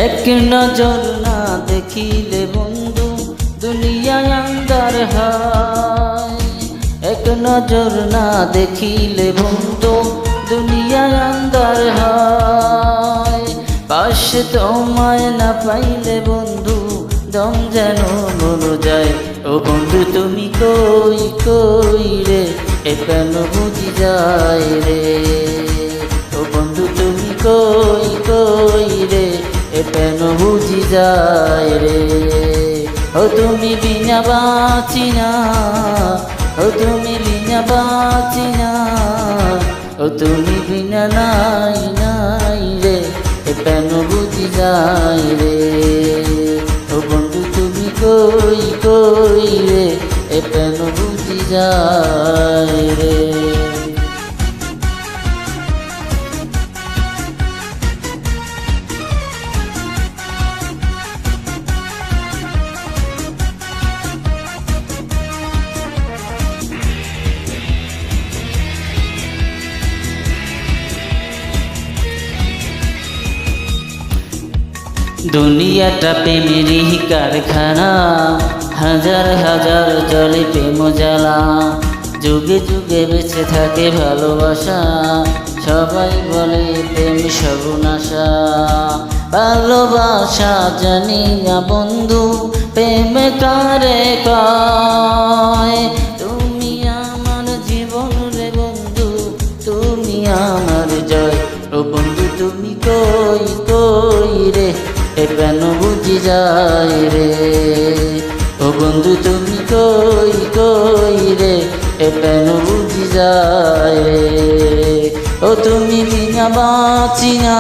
এক নজর না দেখিলে বন্ধু দুনিয়ায় আন্ধার হয়। এক নজর না দেখিলে বন্ধু দুনিয়ায় আন্ধার হয়। পাশে তোমায় না পাইলে বন্ধু দম যেন মরে যায়। ও বন্ধু তুমি কই কই রে, এ কেন বুঝি যায় রে। ও বন্ধু তুমি কই কই রে, এ কেন বুঝি যায় রে। ও তুমি বিনা বাঁচি না, ও তুমি বিনা বাঁচি না, ও তুমি বিনা নাই নাই রে, এ কেন বুঝি যায় রে। ও বন্ধু তুমি কই কই রে, এ কেন বুঝি যায় রে। দুনিয়াটা প্রেমেরই কারখানা, হাজার হাজার চলে প্রেম জ্বালা। যুগে যুগে বেঁচে থাকে ভালোবাসা, সবাই বলে প্রেম সর্বনাশা। ভালোবাসা জানি না বন্ধু প্রেম কারে কয়। তুমি আমার জীবন রে বন্ধু, তুমি আমার জয়। ও বন্ধু তুমি কই কই রে, এ কেন বুঝি যায় রে। ও বন্ধু তুমি কই কই রে, এ কেন বুঝি যায় রে। ও তুমি বিনা বাঁচি না,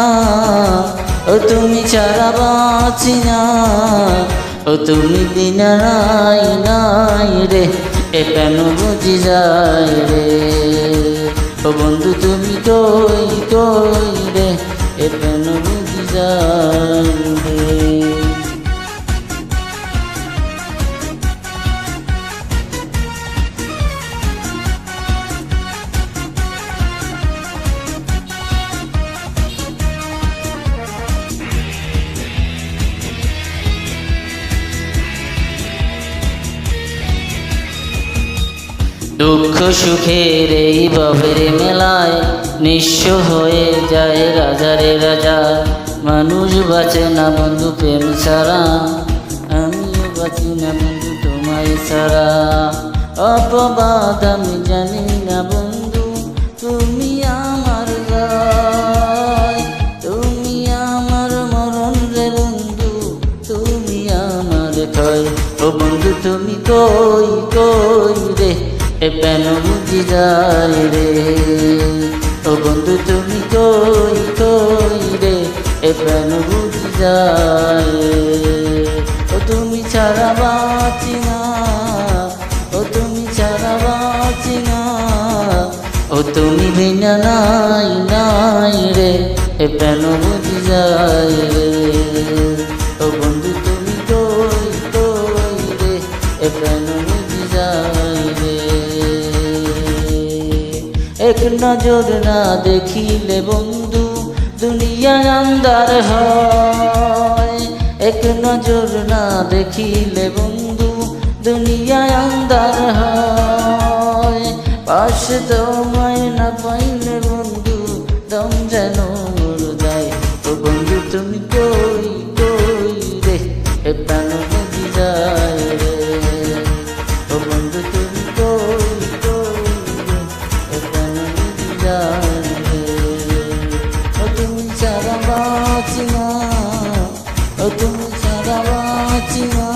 ও তুমি ছাড়া বাঁচি না, ও তুমি বিনা নাই নাই রে, এ কেন বুঝি যায় রে। ও বন্ধু তুমি কই কই রে, এ কেন বুঝি যায় রে। দুঃখ সুখের এই ভবের মেলায় নিঃস্ব হয়ে যায় রাজারে রাজা। মানুষ বাঁচে না বন্ধু প্রেম ছাড়া, আমিও বাঁচি না বন্ধু তোমায় ছাড়া। অপবাদ আমি জানি না বন্ধু, তুমি আমার জয়। তুমি আমার মরণ রে বন্ধু, তুমি আমার ক্ষয়। ও বন্ধু তুমি কই কই রে, এ কেন বুঝি যায় রে। ও বন্ধু তুমি কই কই রে, এ কেন বুঝি যায় রে। ও তুমি ছাড়া বাঁচি না, ও তুমি ছাড়া বাঁচি না, ও তুমি বিনা নাই নাই রে, এ কেন বুঝি যায় রে। ও বন্ধু তুমি কই কই রে, এ কেন বুঝি যায় রে। এক নজর না দেখিলে বন্ধু দুনিয়ায় আন্ধার হয়। এক নজর না দেখিলে বন্ধু দুনিয়ায় আন্ধার হয়। পাশে তোমায় না পাইলে বন্ধু দম যেন মরে যায়। ও বন্ধু তুমি কই কই রে, এ কেন বুঝি যায় রে। ও বন্ধু তুমি কই কই রে, এ কেন বুঝি যায় রে। ও তুমি ছাড়া বাঁচি না, ও তুমি ছাড়া বাঁচি না,